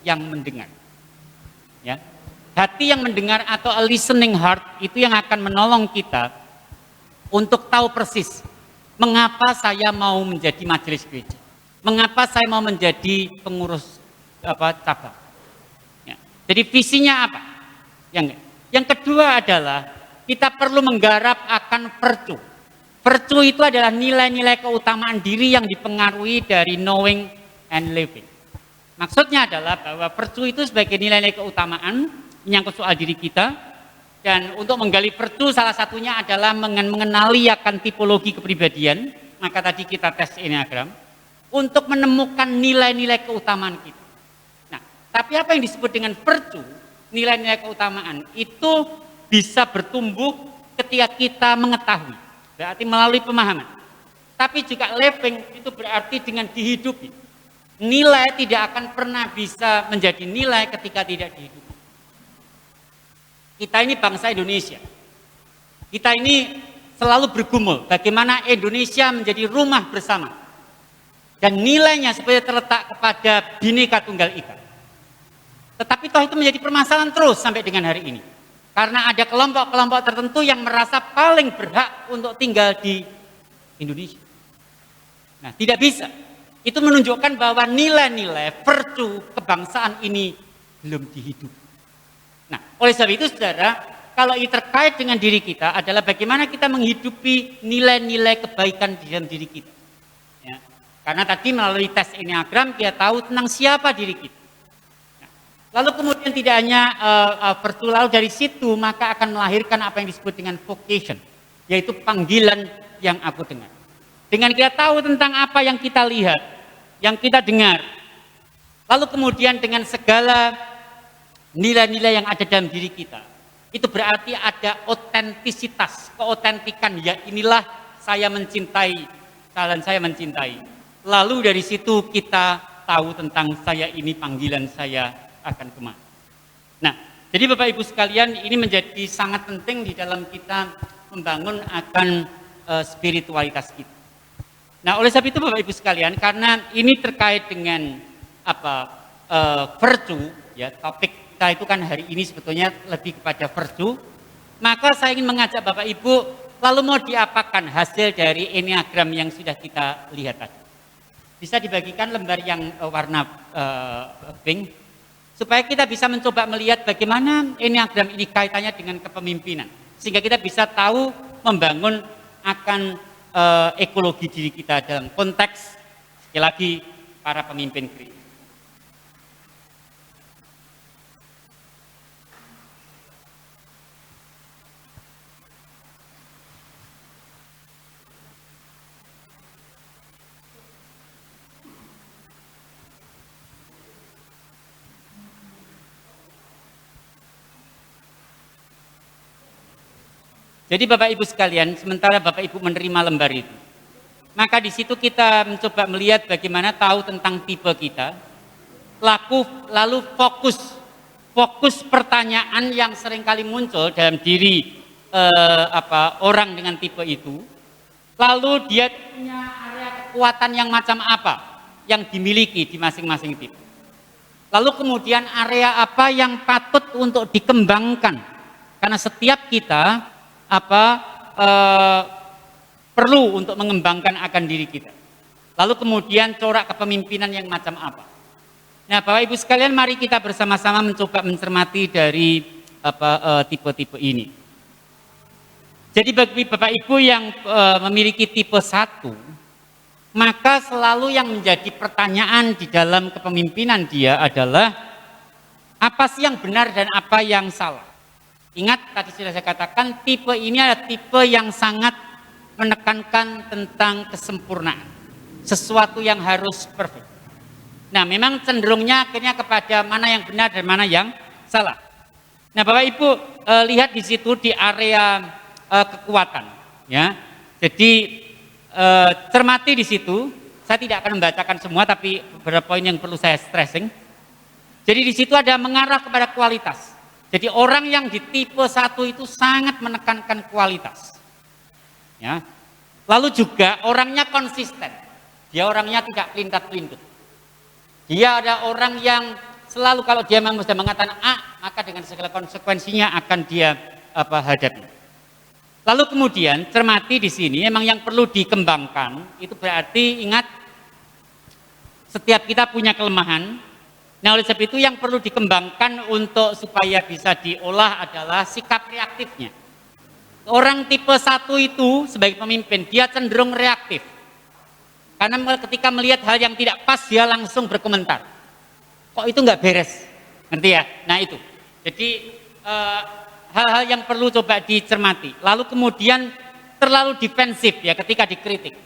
yang mendengar. Ya. Hati yang mendengar atau a listening heart itu yang akan menolong kita untuk tahu persis mengapa saya mau menjadi majelis gereja, mengapa saya mau menjadi pengurus cabang. Ya. Jadi visinya apa? Yang kedua adalah kita perlu menggarap akan virtue. Virtue itu adalah nilai-nilai keutamaan diri yang dipengaruhi dari knowing and living. Maksudnya adalah bahwa virtue itu sebagai nilai-nilai keutamaan menyangkut soal diri kita, dan untuk menggali virtue salah satunya adalah mengenali akan tipologi kepribadian. Maka tadi kita tes Enneagram untuk menemukan nilai-nilai keutamaan kita. Nah, tapi apa yang disebut dengan virtue, nilai-nilai keutamaan itu bisa bertumbuh ketika kita mengetahui, berarti melalui pemahaman. Tapi juga living itu berarti dengan dihidupi. Nilai tidak akan pernah bisa menjadi nilai ketika tidak dihidupi. Kita ini bangsa Indonesia. Kita ini selalu bergumul bagaimana Indonesia menjadi rumah bersama. Dan nilainya sebenarnya terletak kepada Bhinneka Tunggal Ika. Tetapi toh itu menjadi permasalahan terus sampai dengan hari ini. Karena ada kelompok-kelompok tertentu yang merasa paling berhak untuk tinggal di Indonesia. Nah, tidak bisa. Itu menunjukkan bahwa nilai-nilai virtue kebangsaan ini belum dihidupi. Nah, oleh sebab itu saudara, kalau ini terkait dengan diri kita adalah bagaimana kita menghidupi nilai-nilai kebaikan di dalam diri kita. Ya. Karena tadi melalui tes Enneagram kita tahu tentang siapa diri kita. Nah, lalu kemudian tidak hanya virtue, lalu dari situ maka akan melahirkan apa yang disebut dengan vocation, yaitu panggilan yang aku dengar. Dengan kita tahu tentang apa yang kita lihat, yang kita dengar, lalu kemudian dengan segala nilai-nilai yang ada dalam diri kita, itu berarti ada otentisitas, keotentikan, ya inilah saya mencintai, dan saya mencintai. Lalu dari situ kita tahu tentang saya ini panggilan saya akan kemana. Nah, jadi Bapak Ibu sekalian, ini menjadi sangat penting di dalam kita membangun akan spiritualitas kita. Nah, oleh sebab itu Bapak Ibu sekalian, karena ini terkait dengan virtue, ya, topik kita itu kan hari ini sebetulnya lebih kepada virtue, maka saya ingin mengajak Bapak Ibu, lalu mau diapakan hasil dari Enneagram yang sudah kita lihat tadi. Bisa dibagikan lembar yang warna pink, supaya kita bisa mencoba melihat bagaimana Enneagram ini kaitannya dengan kepemimpinan, sehingga kita bisa tahu membangun akan ekologi diri kita dalam konteks sekali lagi para pemimpin gereja. Jadi Bapak Ibu sekalian, sementara Bapak Ibu menerima lembar itu, maka di situ kita mencoba melihat bagaimana tahu tentang tipe kita, lalu fokus pertanyaan yang seringkali muncul dalam diri orang dengan tipe itu, lalu dia punya area kekuatan yang macam apa yang dimiliki di masing-masing tipe. Lalu kemudian area apa yang patut untuk dikembangkan, karena setiap kita perlu untuk mengembangkan akan diri kita. Lalu kemudian corak kepemimpinan yang macam apa. Nah, Bapak Ibu sekalian, mari kita bersama-sama mencoba mencermati dari tipe-tipe ini. Jadi bagi Bapak Ibu yang memiliki tipe 1, maka selalu yang menjadi pertanyaan di dalam kepemimpinan dia adalah apa sih yang benar dan apa yang salah. Ingat tadi sudah saya katakan, tipe ini adalah tipe yang sangat menekankan tentang kesempurnaan, sesuatu yang harus perfect. Nah, memang cenderungnya akhirnya kepada mana yang benar dan mana yang salah. Nah, Bapak Ibu lihat di situ di area kekuatan, ya. Jadi cermati di situ. Saya tidak akan membacakan semua, tapi beberapa poin yang perlu saya stressing. Jadi di situ ada mengarah kepada kualitas. Jadi orang yang di tipe 1 itu sangat menekankan kualitas. Ya. Lalu juga orangnya konsisten. Dia orangnya tidak pelintat-pelintut. Dia ada orang yang selalu kalau dia memang sudah mengatakan A, maka dengan segala konsekuensinya akan dia hadapi. Lalu kemudian cermati di sini memang yang perlu dikembangkan itu berarti ingat setiap kita punya kelemahan. Nah oleh sebab itu yang perlu dikembangkan untuk supaya bisa diolah adalah sikap reaktifnya. Orang tipe 1 itu sebagai pemimpin dia cenderung reaktif. Karena ketika melihat hal yang tidak pas dia langsung berkomentar. Kok itu nggak beres? Ngerti ya? Nah itu. Jadi hal-hal yang perlu coba dicermati. Lalu kemudian terlalu defensif ya ketika dikritik.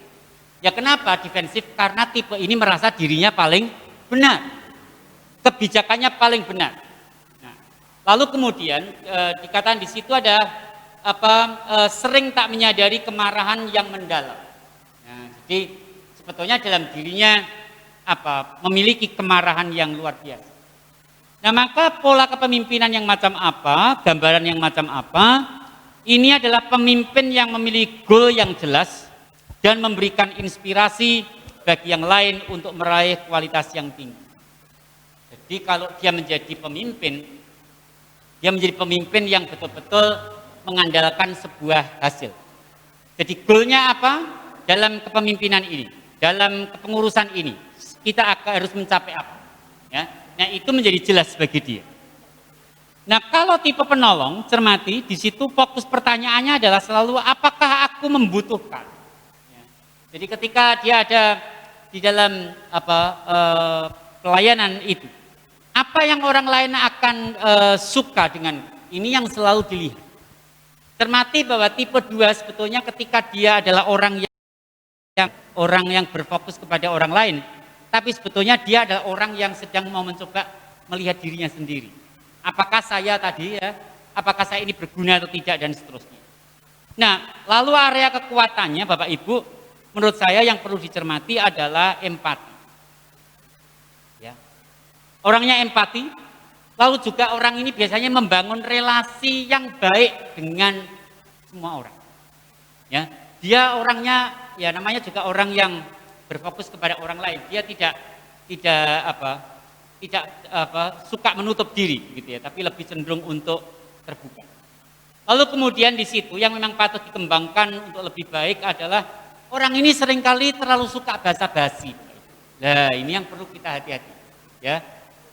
Ya kenapa defensif? Karena tipe ini merasa dirinya paling benar. Kebijakannya paling benar. Nah, lalu kemudian dikatakan di situ ada sering tak menyadari kemarahan yang mendalam. Nah, jadi sebetulnya dalam dirinya memiliki kemarahan yang luar biasa. Nah maka pola kepemimpinan yang macam apa, gambaran yang macam apa, ini adalah pemimpin yang memiliki goal yang jelas dan memberikan inspirasi bagi yang lain untuk meraih kualitas yang tinggi. Jadi kalau dia menjadi pemimpin yang betul-betul mengandalkan sebuah hasil. Jadi goalnya apa dalam kepemimpinan ini, dalam kepengurusan ini, kita harus mencapai apa? Ya. Nah itu menjadi jelas bagi dia. Nah kalau tipe penolong, cermati, di situ fokus pertanyaannya adalah selalu apakah aku membutuhkan? Ya. Jadi ketika dia ada di dalam pelayanan itu, apa yang orang lain akan suka dengan ini yang selalu dilihat. Cermati bahwa tipe 2 sebetulnya ketika dia adalah orang yang berfokus kepada orang lain, tapi sebetulnya dia adalah orang yang sedang mau mencoba melihat dirinya sendiri. Apakah saya ini berguna atau tidak dan seterusnya. Nah, lalu area kekuatannya Bapak Ibu, menurut saya yang perlu dicermati adalah empati. Ya. Orangnya empati, lalu juga orang ini biasanya membangun relasi yang baik dengan semua orang. Ya, dia orangnya namanya juga orang yang berfokus kepada orang lain. Dia tidak suka menutup diri gitu ya, tapi lebih cenderung untuk terbuka. Lalu kemudian di situ yang memang patut dikembangkan untuk lebih baik adalah orang ini seringkali terlalu suka basa-basi. Nah, ini yang perlu kita hati-hati. Ya.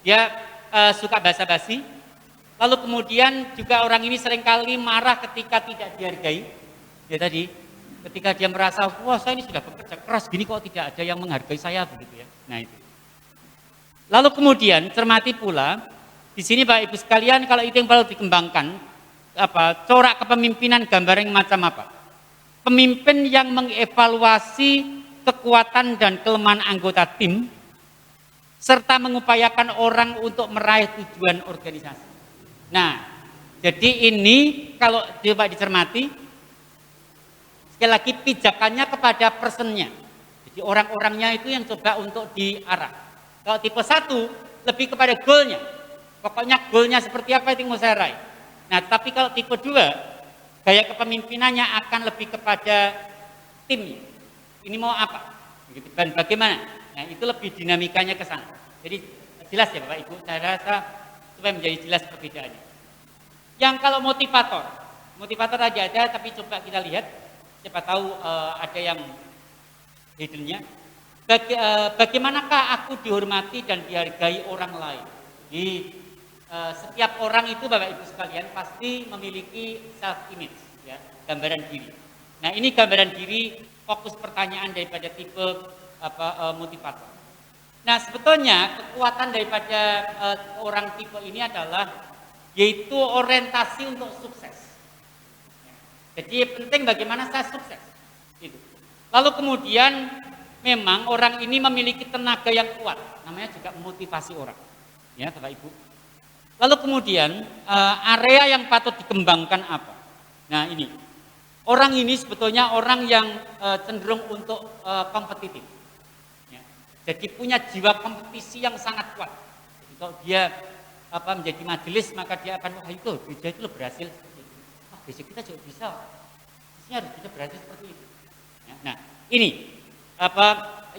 Dia suka basa-basi. Lalu kemudian juga orang ini seringkali marah ketika tidak dihargai. Ya tadi, ketika dia merasa, wah saya ini sudah bekerja keras, gini kok tidak ada yang menghargai saya begitu ya. Nah itu. Lalu kemudian cermati pula di sini Bapak Ibu sekalian, kalau itu yang perlu dikembangkan, corak kepemimpinan gambar yang macam apa? Pemimpin yang mengevaluasi kekuatan dan kelemahan anggota tim, serta mengupayakan orang untuk meraih tujuan organisasi. Nah, jadi ini kalau coba dicermati, sekali lagi pijakannya kepada personnya. Jadi orang-orangnya itu yang coba untuk diarah. Kalau tipe 1 lebih kepada goalnya. Pokoknya goalnya seperti apa itu mau saya raih. Nah tapi kalau tipe 2 gaya kepemimpinannya akan lebih kepada timnya. Ini mau apa? Dan bagaimana? Nah itu lebih dinamikanya ke sana. Jadi jelas ya Bapak Ibu, saya rasa supaya menjadi jelas perbedaannya. Yang kalau motivator aja ada, tapi coba kita lihat. Siapa tahu ada yang hiddennya. Bagaimanakah aku dihormati dan dihargai orang lain? Di setiap orang itu Bapak Ibu sekalian pasti memiliki self image, ya, gambaran diri. Nah ini gambaran diri fokus pertanyaan daripada tipe motivator. Nah sebetulnya kekuatan daripada orang tipe ini adalah yaitu orientasi untuk sukses. Jadi penting bagaimana saya sukses. Itu. Lalu kemudian memang orang ini memiliki tenaga yang kuat, namanya juga motivasi orang, ya Bapak Ibu. Lalu kemudian area yang patut dikembangkan apa? Nah ini, orang ini sebetulnya orang yang cenderung untuk kompetitif. Ya. Jadi punya jiwa kompetisi yang sangat kuat. Jadi kalau dia menjadi majelis maka dia akan dia itu berhasil. Besok kita juga bisa, harus bisa berhasil seperti itu. Nah, ini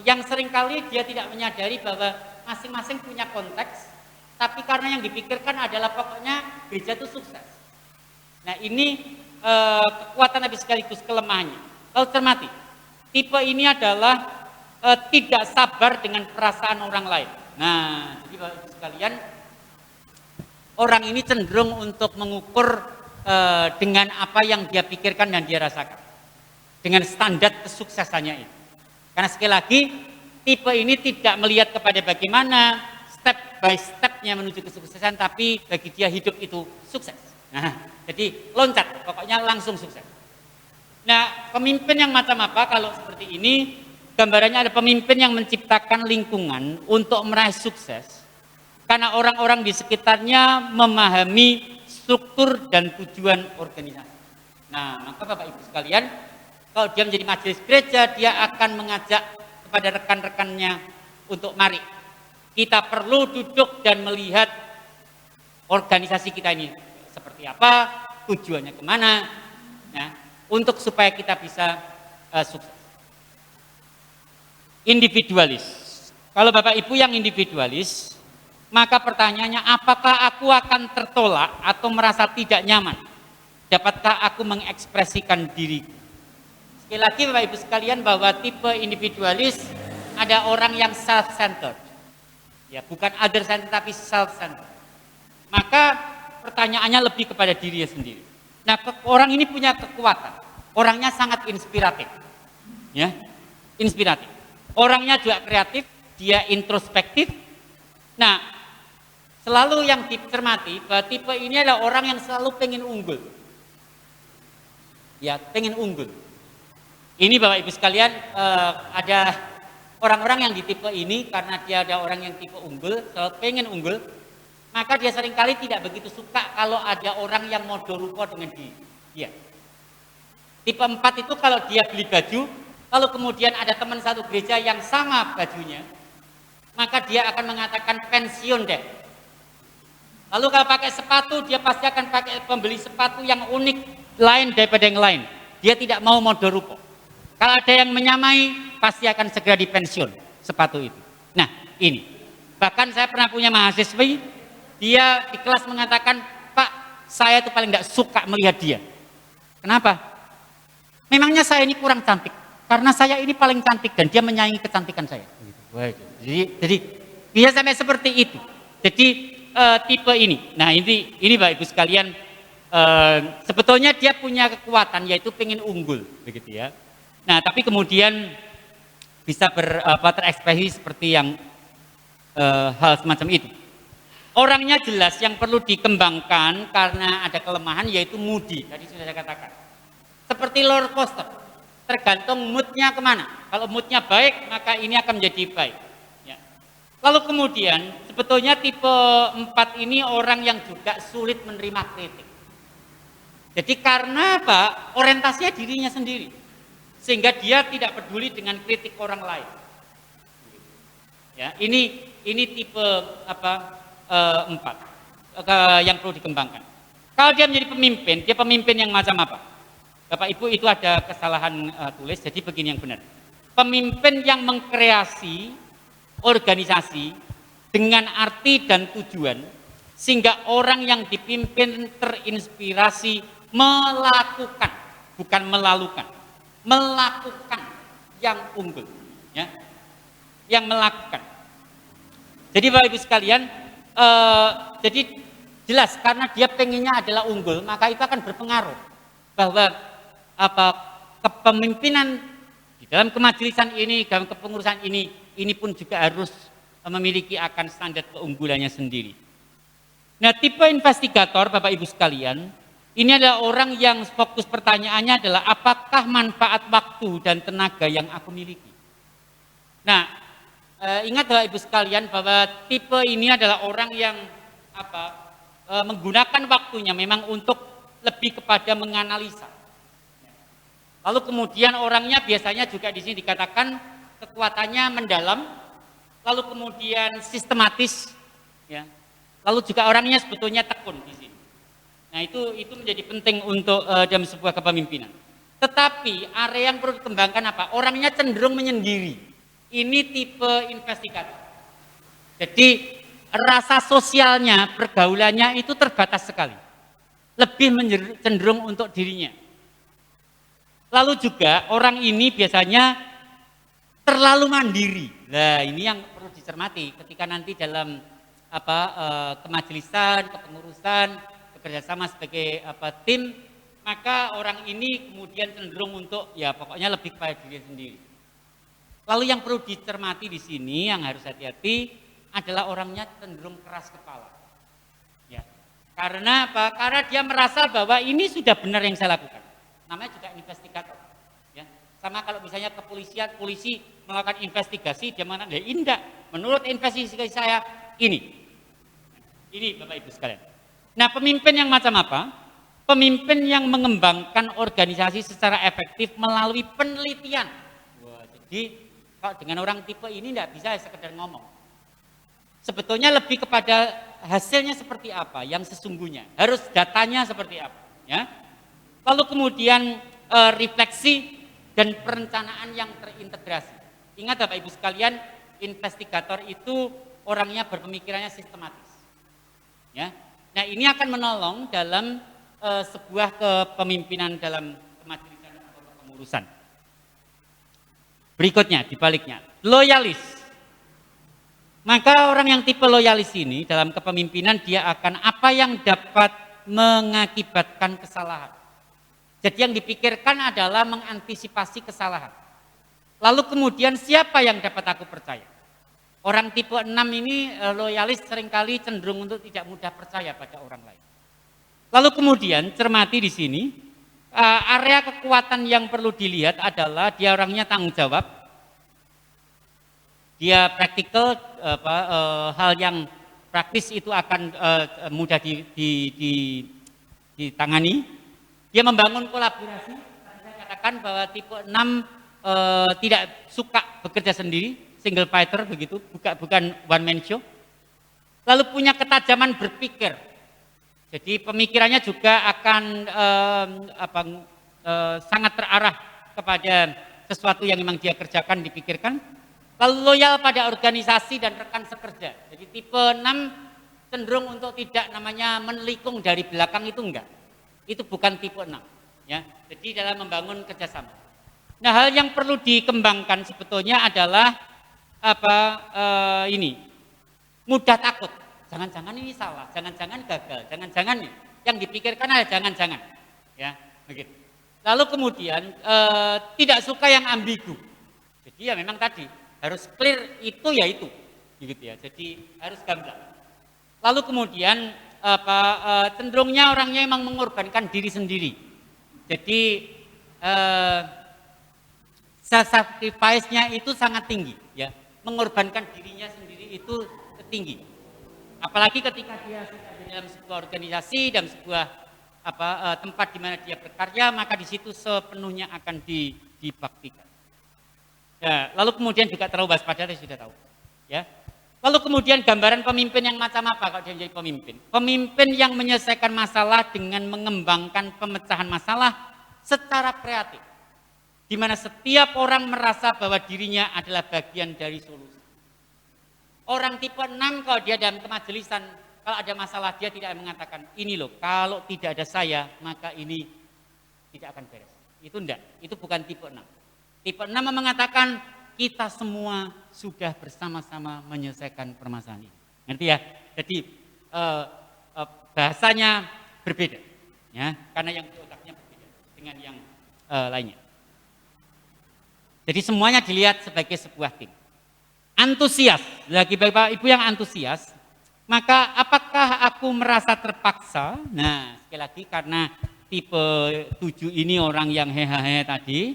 yang seringkali dia tidak menyadari bahwa masing-masing punya konteks, tapi karena yang dipikirkan adalah pokoknya gereja itu sukses. Nah ini kekuatan tapi sekaligus kelemahannya. Kalau cermati, tipe ini adalah tidak sabar dengan perasaan orang lain. Nah, jadi Bapak Ibu sekalian, orang ini cenderung untuk mengukur dengan apa yang dia pikirkan dan dia rasakan, dengan standar kesuksesannya itu. Karena sekali lagi, tipe ini tidak melihat kepada bagaimana step by stepnya menuju kesuksesan, tapi bagi dia hidup itu sukses. Nah, jadi loncat, pokoknya langsung sukses. Nah, pemimpin yang macam apa kalau seperti ini? Gambarannya ada pemimpin yang menciptakan lingkungan untuk meraih sukses karena orang-orang di sekitarnya memahami struktur dan tujuan organisasi. Nah, maka Bapak Ibu sekalian, kalau dia menjadi majelis gereja, dia akan mengajak kepada rekan-rekannya untuk mari kita perlu duduk dan melihat organisasi kita ini seperti apa, tujuannya kemana, ya, untuk supaya kita bisa sukses. Individualis. Kalau Bapak Ibu yang individualis, maka pertanyaannya, apakah aku akan tertolak atau merasa tidak nyaman? Dapatkah aku mengekspresikan diriku? Sekali lagi Bapak Ibu sekalian, bahwa tipe individualis ada orang yang self-centered. Ya, bukan other-centered tapi self-centered. Maka pertanyaannya lebih kepada dirinya sendiri. Nah, orang ini punya kekuatan. Orangnya sangat inspiratif. Ya, inspiratif. Orangnya juga kreatif, dia introspektif. Nah, selalu yang dicermati bahwa tipe ini adalah orang yang selalu pengen unggul. Ya, pengen unggul. Ini Bapak Ibu sekalian, ada orang-orang yang di tipe ini karena dia ada orang yang tipe unggul, selalu pengen unggul, maka dia seringkali tidak begitu suka kalau ada orang yang model rupa dengan dia. Tipe 4 itu kalau dia beli baju, lalu kemudian ada teman satu gereja yang sama bajunya, maka dia akan mengatakan pensiun deh. Lalu kalau pakai sepatu, dia pasti akan pakai pembeli sepatu yang unik lain daripada yang lain. Dia tidak mau model rupa. Kalau ada yang menyamai, pasti akan segera dipensiun sepatu itu. Nah ini, bahkan saya pernah punya mahasiswi, dia di kelas mengatakan, Pak, saya itu paling tidak suka melihat dia. Kenapa? Memangnya saya ini kurang cantik? Karena saya ini paling cantik dan dia menyaingi kecantikan saya. Jadi dia sampai seperti itu. Jadi tipe ini. Nah ini Bapak Ibu sekalian, sebetulnya dia punya kekuatan yaitu pengen unggul, begitu ya. Nah tapi kemudian bisa terekspresi seperti yang hal semacam itu. Orangnya jelas yang perlu dikembangkan karena ada kelemahan yaitu moody. Tadi sudah saya katakan. Seperti roller coaster. Tergantung moodnya kemana. Kalau moodnya baik, maka ini akan menjadi baik. Ya. Lalu kemudian, sebetulnya tipe 4 ini orang yang juga sulit menerima kritik. Jadi karena apa? Orientasinya dirinya sendiri. Sehingga dia tidak peduli dengan kritik orang lain. Ya, ini tipe 4 yang perlu dikembangkan. Kalau dia menjadi pemimpin, dia pemimpin yang macam apa? Bapak Ibu itu ada kesalahan tulis, jadi begini yang benar. Pemimpin yang mengkreasi organisasi dengan arti dan tujuan sehingga orang yang dipimpin terinspirasi melakukan, bukan melalukan, melakukan yang unggul, ya, yang melakukan. Jadi Bapak Ibu sekalian, jadi jelas karena dia pengennya adalah unggul, maka itu akan berpengaruh bahwa kepemimpinan di dalam kemajelisan ini, dalam kepengurusan ini pun juga harus memiliki akan standar keunggulannya sendiri. Nah, tipe investigator Bapak Ibu sekalian, ini adalah orang yang fokus pertanyaannya adalah apakah manfaat waktu dan tenaga yang aku miliki. Nah, ingat Bapak Ibu sekalian bahwa tipe ini adalah orang yang menggunakan waktunya memang untuk lebih kepada menganalisa. Lalu kemudian orangnya biasanya juga di sini dikatakan kekuatannya mendalam, lalu kemudian sistematis, ya. Lalu juga orangnya sebetulnya tekun di sini. Nah itu menjadi penting untuk dalam sebuah kepemimpinan. Tetapi area yang perlu dikembangkan apa? Orangnya cenderung menyendiri. Ini tipe investigator. Jadi rasa sosialnya, pergaulannya itu terbatas sekali. Lebih cenderung untuk dirinya. Lalu juga orang ini biasanya terlalu mandiri. Nah, ini yang perlu dicermati ketika nanti dalam kemajelisan, kepengurusan, bekerjasama sebagai tim, maka orang ini kemudian cenderung untuk ya pokoknya lebih kepada diri sendiri. Lalu yang perlu dicermati di sini yang harus hati-hati adalah orangnya cenderung keras kepala. Ya. Karena apa? Karena dia merasa bahwa ini sudah benar yang saya lakukan. Namanya juga investigator. Ya. Sama kalau misalnya kepolisian, polisi melakukan investigasi, dia mana? Indah. Menurut investigasi saya ini. Ini Bapak Ibu sekalian. Nah, pemimpin yang macam apa? Pemimpin yang mengembangkan organisasi secara efektif melalui penelitian. Wah, jadi kalau dengan orang tipe ini tidak bisa sekedar ngomong. Sebetulnya lebih kepada hasilnya seperti apa, yang sesungguhnya. Harus datanya seperti apa. Ya. Lalu kemudian refleksi dan perencanaan yang terintegrasi. Ingat Bapak Ibu sekalian, investigator itu orangnya berpemikirannya sistematis. Ya. Nah, ini akan menolong dalam sebuah kepemimpinan dalam kemajelisan atau kepengurusan. Berikutnya, dibaliknya, loyalis. Maka orang yang tipe loyalis ini dalam kepemimpinan dia akan apa yang dapat mengakibatkan kesalahan. Jadi yang dipikirkan adalah mengantisipasi kesalahan. Lalu kemudian siapa yang dapat aku percaya? Orang tipe 6 ini loyalis seringkali cenderung untuk tidak mudah percaya pada orang lain. Lalu kemudian cermati di sini, area kekuatan yang perlu dilihat adalah dia orangnya tanggung jawab, dia praktikal, hal yang praktis itu akan mudah ditangani. Dia membangun kolaborasi. Saya katakan bahwa tipe 6 tidak suka bekerja sendiri, single fighter begitu, bukan one man show. Lalu punya ketajaman berpikir. Jadi pemikirannya juga akan sangat terarah kepada sesuatu yang memang dia kerjakan, dipikirkan. Lalu loyal pada organisasi dan rekan sekerja. Jadi tipe 6 cenderung untuk tidak namanya menelikung dari belakang itu enggak. Itu bukan tipe 6. Ya. Jadi dalam membangun kerjasama. Nah, hal yang perlu dikembangkan sebetulnya adalah ini mudah takut. Jangan-jangan ini salah, jangan-jangan gagal, jangan-jangan yang dipikirkan ada jangan-jangan, ya begitu. Lalu kemudian tidak suka yang ambigu. Jadi ya memang tadi harus clear itu ya itu, gitu ya. Jadi harus gamblang. Lalu kemudian cenderungnya orangnya memang mengorbankan diri sendiri. Jadi sacrifice-nya itu sangat tinggi, ya. Mengorbankan dirinya sendiri itu tinggi. Apalagi ketika dia sudah di dalam sebuah organisasi, dalam sebuah tempat di mana dia berkarya, maka di situ sepenuhnya akan dibaktikan. Ya, lalu kemudian juga terlalu waspada, saya sudah tahu. Ya. Lalu kemudian gambaran pemimpin yang macam apa kalau dia menjadi pemimpin? Pemimpin yang menyelesaikan masalah dengan mengembangkan pemecahan masalah secara kreatif. Di mana setiap orang merasa bahwa dirinya adalah bagian dari solusi. Orang tipe 6 kalau dia dalam kemajelisan, kalau ada masalah dia tidak mengatakan, ini loh, kalau tidak ada saya, maka ini tidak akan beres. Itu enggak, itu bukan tipe 6. Tipe 6 mengatakan, kita semua sudah bersama-sama menyelesaikan permasalahan ini. Ngerti ya? Jadi bahasanya berbeda. Ya, karena yang di otaknya berbeda dengan yang lainnya. Jadi semuanya dilihat sebagai sebuah tim. Antusias, lagi Bapak Ibu yang antusias, maka apakah aku merasa terpaksa? Nah, sekali lagi karena tipe 7 ini orang yang hehehe tadi,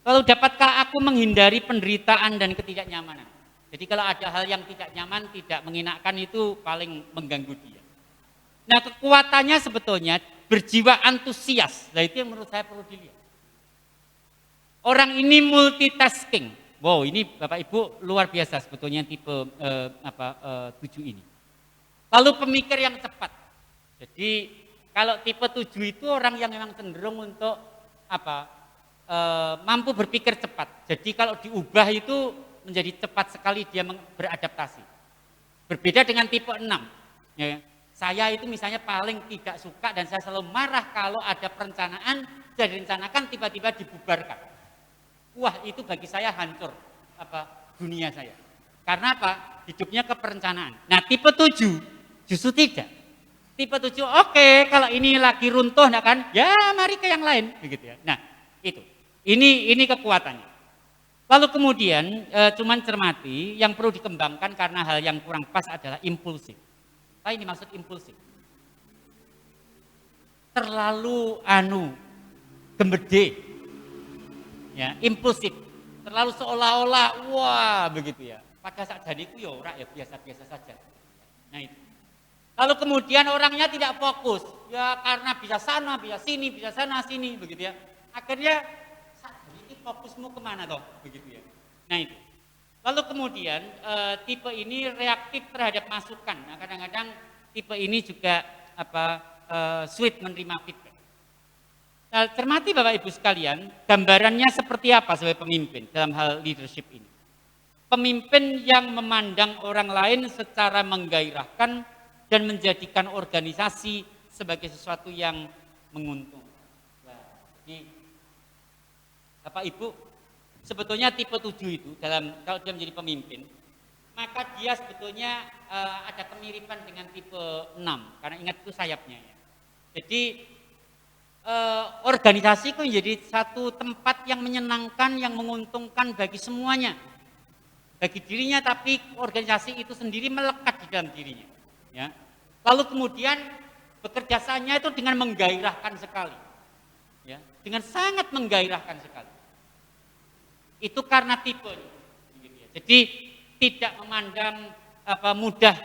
lalu dapatkah aku menghindari penderitaan dan ketidaknyamanan? Jadi kalau ada hal yang tidak nyaman, tidak mengenakan itu paling mengganggu dia. Nah, kekuatannya sebetulnya berjiwa antusias, nah itu yang menurut saya perlu dilihat. Orang ini multitasking. Wow, ini Bapak Ibu luar biasa sebetulnya tipe 7 ini. Lalu pemikir yang cepat. Jadi kalau tipe 7 itu orang yang memang cenderung untuk mampu berpikir cepat. Jadi kalau diubah itu menjadi cepat sekali dia beradaptasi. Berbeda dengan tipe 6. Ya. Saya itu misalnya paling tidak suka dan saya selalu marah kalau ada perencanaan, sudah direncanakan tiba-tiba dibubarkan. Wah, itu bagi saya hancur dunia saya. Karena apa? Hidupnya ke perencanaan. Nah, tipe 7 justru tidak. Tipe 7, oke, kalau ini lagi runtuh, nah kan, ya mari ke yang lain, begitu ya. Nah, itu. Ini kekuatannya. Lalu kemudian cuman cermati yang perlu dikembangkan karena hal yang kurang pas adalah impulsif. Apa ini maksud impulsif? Terlalu gembede. Ya, impulsif. Terlalu seolah-olah wah begitu ya. Pada saat jadiku ya ora ya biasa-biasa saja. Nah itu. Lalu kemudian orangnya tidak fokus. Ya karena bisa sana, bisa sini, bisa sana, sini begitu ya. Akhirnya ini fokusmu kemana toh begitu ya. Nah itu. Lalu kemudian tipe ini reaktif terhadap masukan. Nah kadang-kadang tipe ini juga sweet menerima feedback. Nah, cermati Bapak Ibu sekalian, gambarannya seperti apa sebagai pemimpin dalam hal leadership ini. Pemimpin yang memandang orang lain secara menggairahkan dan menjadikan organisasi sebagai sesuatu yang menguntungkan. Nah, jadi Bapak Ibu, sebetulnya tipe 7 itu kalau dia menjadi pemimpin, maka dia sebetulnya ada kemiripan dengan tipe 6, karena ingat itu sayapnya ya. Jadi organisasi itu menjadi satu tempat yang menyenangkan, yang menguntungkan bagi semuanya. Bagi dirinya, tapi organisasi itu sendiri melekat di dalam dirinya. Ya. Lalu kemudian bekerjasanya itu dengan menggairahkan sekali. Ya. Dengan sangat menggairahkan sekali. Itu karena tipe. Jadi tidak memandang mudah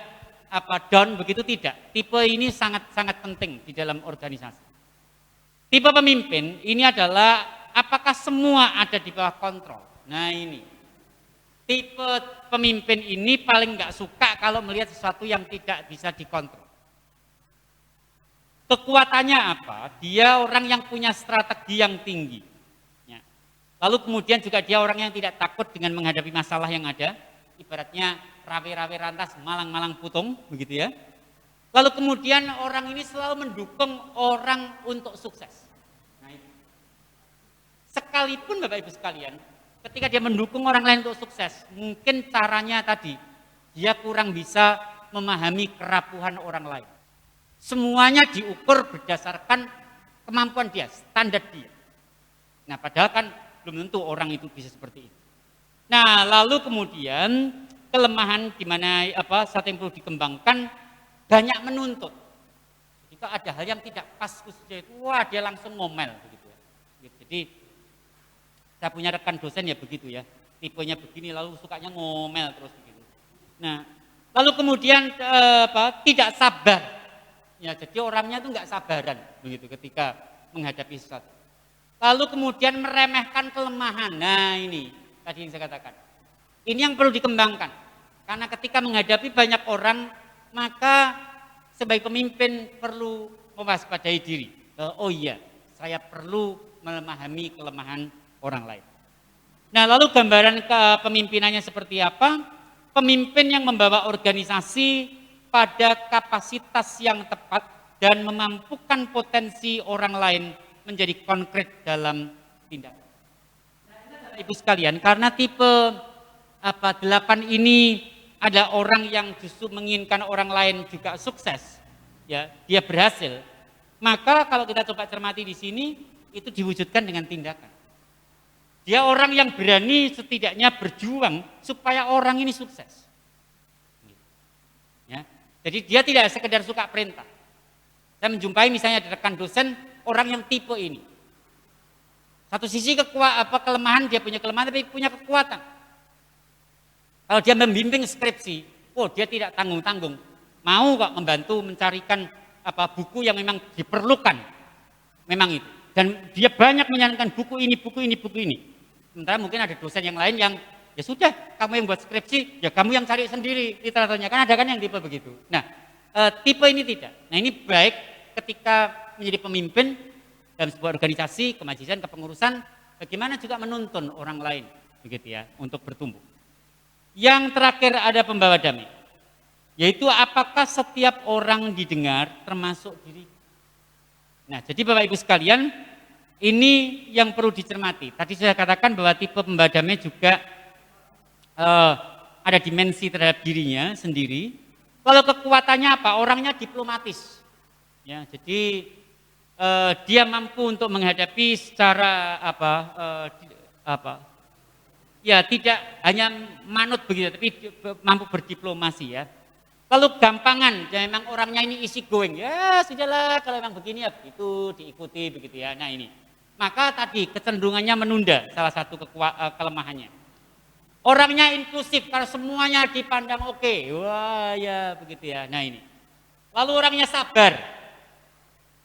down begitu tidak. Tipe ini sangat penting di dalam organisasi. Tipe pemimpin ini adalah apakah semua ada di bawah kontrol. Nah ini, tipe pemimpin ini paling nggak suka kalau melihat sesuatu yang tidak bisa dikontrol. Kekuatannya apa? Dia orang yang punya strategi yang tinggi. Ya. Lalu kemudian juga dia orang yang tidak takut dengan menghadapi masalah yang ada. Ibaratnya rawe-rawe rantas, malang-malang putung, begitu ya. Lalu kemudian orang ini selalu mendukung orang untuk sukses. Nah itu. Sekalipun Bapak Ibu sekalian, ketika dia mendukung orang lain untuk sukses, mungkin caranya tadi, dia kurang bisa memahami kerapuhan orang lain. Semuanya diukur berdasarkan kemampuan dia, standar dia. Nah padahal kan belum tentu orang itu bisa seperti itu. Nah lalu kemudian kelemahan di mana satu yang perlu dikembangkan, banyak menuntut. Jika ada hal yang tidak pas khususnya itu, wah dia langsung ngomel begitu ya. Jadi saya punya rekan dosen ya begitu ya, tipenya begini lalu sukanya ngomel terus begitu. Nah, lalu kemudian tidak sabar. Ya, jadi orangnya itu nggak sabaran begitu ketika menghadapi sesuatu. Lalu kemudian meremehkan kelemahan. Nah ini tadi yang saya katakan. Ini yang perlu dikembangkan. Karena ketika menghadapi banyak orang, maka sebagai pemimpin perlu mewaspadai diri. Oh iya, saya perlu memahami kelemahan orang lain. Nah lalu gambaran kepemimpinannya seperti apa? Pemimpin yang membawa organisasi pada kapasitas yang tepat dan memampukan potensi orang lain menjadi konkret dalam tindakan. Nah, Ibu sekalian, karena tipe 8 ini ada orang yang justru menginginkan orang lain juga sukses, ya dia berhasil. Maka kalau kita coba cermati di sini, itu diwujudkan dengan tindakan. Dia orang yang berani setidaknya berjuang supaya orang ini sukses. Ya, jadi dia tidak sekedar suka perintah. Saya menjumpai misalnya di rekan dosen orang yang tipe ini. Satu sisi kelemahan, dia punya kelemahan tapi punya kekuatan. Kalau dia membimbing skripsi, dia tidak tanggung-tanggung. Mau kok membantu mencarikan buku yang memang diperlukan. Memang itu. Dan dia banyak menyarankan buku ini. Sementara mungkin ada dosen yang lain yang, ya sudah, kamu yang buat skripsi, ya kamu yang cari sendiri literaturnya. Kan ada kan yang tipe begitu. Nah, tipe ini tidak. Nah ini baik ketika menjadi pemimpin dalam sebuah organisasi, kemajikan, kepengurusan, bagaimana juga menuntun orang lain, begitu ya, untuk bertumbuh. Yang terakhir ada pembawa damai. yaitu apakah setiap orang didengar termasuk diri. Nah, jadi Bapak Ibu sekalian, ini yang perlu dicermati. Tadi saya katakan bahwa tipe pembadamnya juga ada dimensi terhadap dirinya sendiri. Kalau kekuatannya apa? Orangnya diplomatis. Ya, jadi dia mampu untuk menghadapi secara ya tidak hanya manut begitu, tapi mampu berdiplomasi ya. Kalau gampangan, ya memang orangnya ini easy going, ya sudahlah kalau memang begini ya begitu, diikuti begitu ya. Nah ini, maka tadi kecenderungannya menunda salah satu kelemahannya. Orangnya inklusif, kalau semuanya dipandang oke, wah ya begitu ya. Nah ini, lalu orangnya sabar,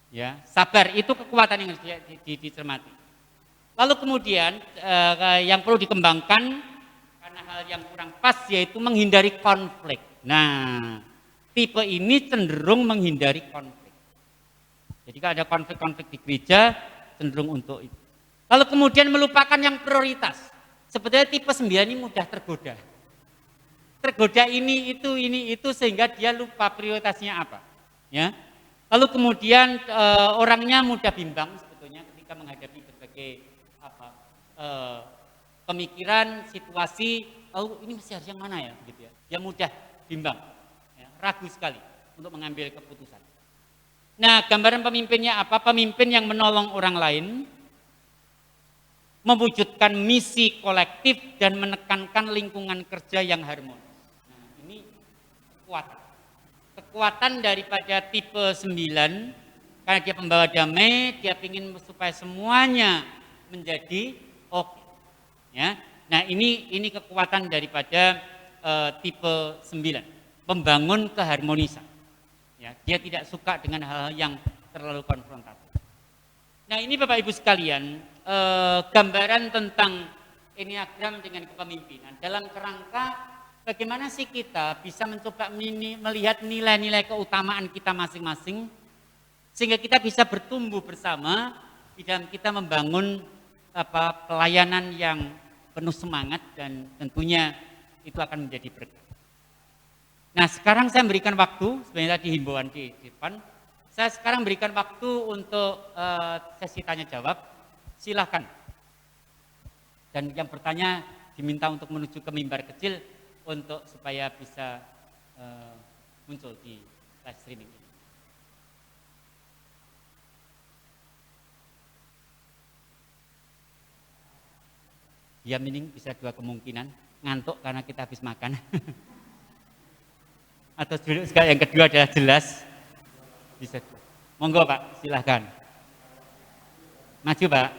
ya sabar itu kekuatan yang harus dicermati. Lalu kemudian yang perlu dikembangkan karena hal yang kurang pas yaitu menghindari konflik. Nah, tipe ini cenderung menghindari konflik. Jadi kalau ada konflik-konflik di gereja, cenderung untuk itu. Lalu kemudian melupakan yang prioritas. Sebetulnya tipe 9 ini mudah tergoda. Tergoda ini itu sehingga dia lupa prioritasnya apa. Ya. Lalu kemudian orangnya mudah bimbang sebetulnya ketika menghadapi berbagai pemikiran, situasi, lalu ini mesti harus yang mana ya, gitu ya. Dia mudah bimbang, ya, ragu sekali untuk mengambil keputusan. Nah, gambaran pemimpinnya apa? Pemimpin yang menolong orang lain, mewujudkan misi kolektif dan menekankan lingkungan kerja yang harmonis. Nah, ini kekuatan. Kekuatan daripada tipe 9, karena dia pembawa damai, dia ingin supaya semuanya menjadi oke. Ya. Nah, ini kekuatan daripada tipe 9, membangun keharmonisan. Ya, dia tidak suka dengan hal-hal yang terlalu konfrontatif. Nah, ini Bapak Ibu sekalian, gambaran tentang Enneagram dengan kepemimpinan dalam kerangka bagaimana sih kita bisa mencoba melihat nilai-nilai keutamaan kita masing-masing sehingga kita bisa bertumbuh bersama di dalam kita membangun pelayanan yang penuh semangat dan tentunya itu akan menjadi berkah. Nah, sekarang saya berikan waktu, sebenarnya tadi himbauan di depan, saya sekarang berikan waktu untuk sesi tanya jawab. Silahkan. Dan yang bertanya diminta untuk menuju ke mimbar kecil untuk supaya bisa muncul di live streaming ini. Ya, mining bisa dua kemungkinan, ngantuk karena kita habis makan. Atau dulu yang kedua adalah jelas. Bisa. Monggo Pak, silahkan. Maju Pak,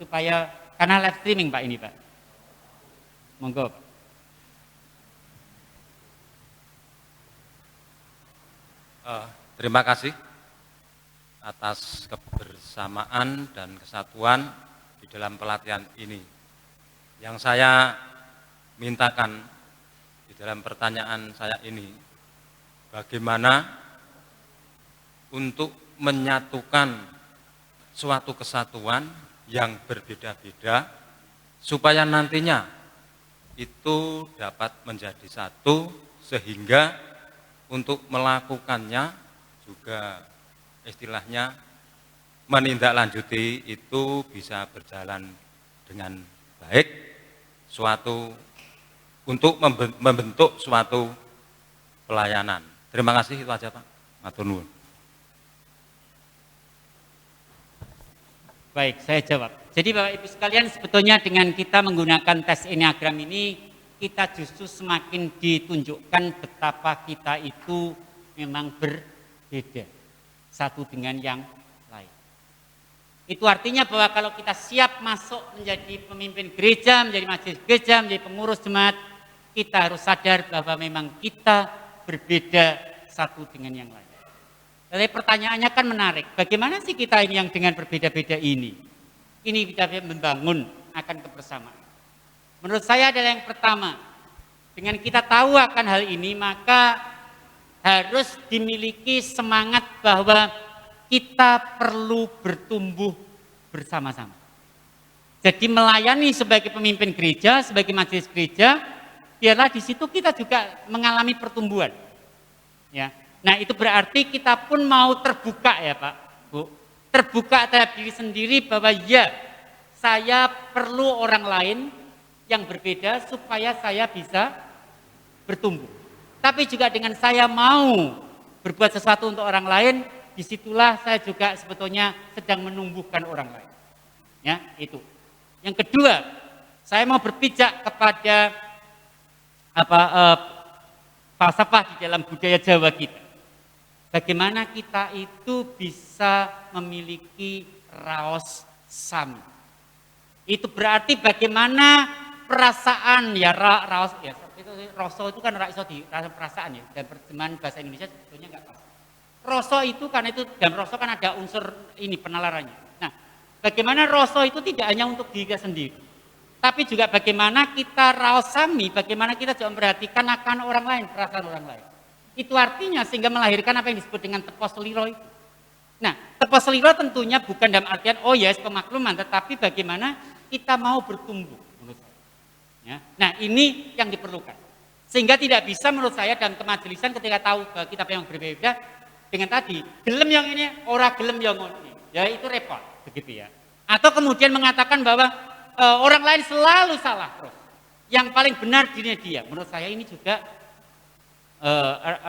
supaya karena live streaming Pak ini Pak. Monggo Pak. Terima kasih atas kebersamaan dan kesatuan di dalam pelatihan ini. Yang saya mintakan di dalam pertanyaan saya ini, bagaimana untuk menyatukan suatu kesatuan yang berbeda-beda supaya nantinya itu dapat menjadi satu sehingga untuk melakukannya juga istilahnya menindaklanjuti itu bisa berjalan dengan baik untuk membentuk suatu pelayanan. Terima kasih, itu aja Pak. Matur nuwun. Baik, saya jawab. Jadi Bapak Ibu sekalian, sebetulnya dengan kita menggunakan tes Enneagram ini, kita justru semakin ditunjukkan betapa kita itu memang berbeda satu dengan yang lain. Itu artinya bahwa kalau kita siap masuk menjadi pemimpin gereja, menjadi majelis gereja, menjadi pengurus jemaat, kita harus sadar bahwa memang kita berbeda satu dengan yang lain. Jadi pertanyaannya kan menarik, bagaimana sih kita ini yang dengan berbeda-beda ini? Ini kita membangun akan kebersamaan. Menurut saya adalah yang pertama, dengan kita tahu akan hal ini, maka harus dimiliki semangat bahwa kita perlu bertumbuh bersama-sama. Jadi melayani sebagai pemimpin gereja, sebagai majelis gereja, biarlah di situ kita juga mengalami pertumbuhan. Ya. Nah, itu berarti kita pun mau terbuka ya Pak, Bu. Terbuka terhadap diri sendiri bahwa ya, saya perlu orang lain yang berbeda supaya saya bisa bertumbuh. Tapi juga dengan saya mau berbuat sesuatu untuk orang lain, disitulah saya juga sebetulnya sedang menumbuhkan orang lain. Ya, itu. Yang kedua, saya mau berpijak kepada falsafah di dalam budaya Jawa kita. Bagaimana kita itu bisa memiliki raos sami. Itu berarti bagaimana perasaan ya raos ya itu rasa itu kan rasa di rasa perasaan ya, dan terjemahan bahasa Indonesia sebetulnya enggak pas. Rasa itu karena itu dalam rasa kan ada unsur ini penalarannya. Nah, bagaimana rasa itu tidak hanya untuk diri sendiri, tapi juga bagaimana kita raos sami, bagaimana kita juga memperhatikan akan orang lain, perasaan orang lain. Itu artinya sehingga melahirkan apa yang disebut dengan tepos seliro itu. Nah, tepos seliro tentunya bukan dalam artian oh yes pemakluman, tetapi bagaimana kita mau bertumbuh menurut saya. Ya. Nah, ini yang diperlukan. Sehingga tidak bisa menurut saya dalam kemajelisan ketika tahu kitab yang berbeda dengan tadi, gelem yang ini, ora gelem yang ini. Ya itu repot, begitu ya. Atau kemudian mengatakan bahwa orang lain selalu salah terus. Yang paling benar dirinya dia. Menurut saya ini juga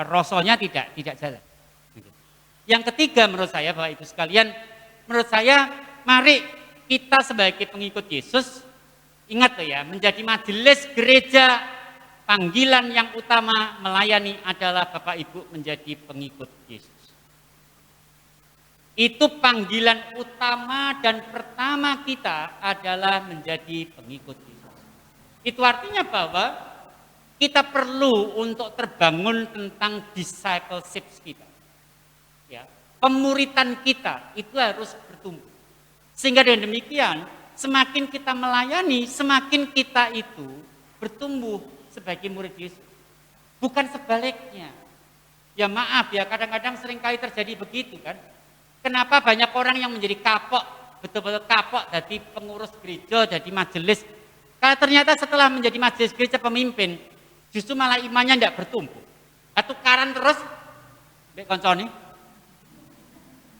rasonya tidak jalan. Yang ketiga menurut saya Bapak Ibu sekalian, menurut saya mari kita sebagai pengikut Yesus ingat tuh ya, menjadi majelis gereja panggilan yang utama melayani adalah Bapak Ibu menjadi pengikut Yesus. Itu panggilan utama dan pertama kita adalah menjadi pengikut Yesus. Itu artinya bahwa kita perlu untuk terbangun tentang discipleship kita. Ya, pemuritan kita itu harus bertumbuh. Sehingga dengan demikian, semakin kita melayani, semakin kita itu bertumbuh sebagai murid Yesus. Bukan sebaliknya. Ya maaf ya, kadang-kadang seringkali terjadi begitu kan. Kenapa banyak orang yang menjadi kapok, betul-betul kapok jadi pengurus gereja, jadi majelis. Karena ternyata setelah menjadi majelis gereja pemimpin, justru malah imannya tidak bertumbuh. Atau karan terus, konconi.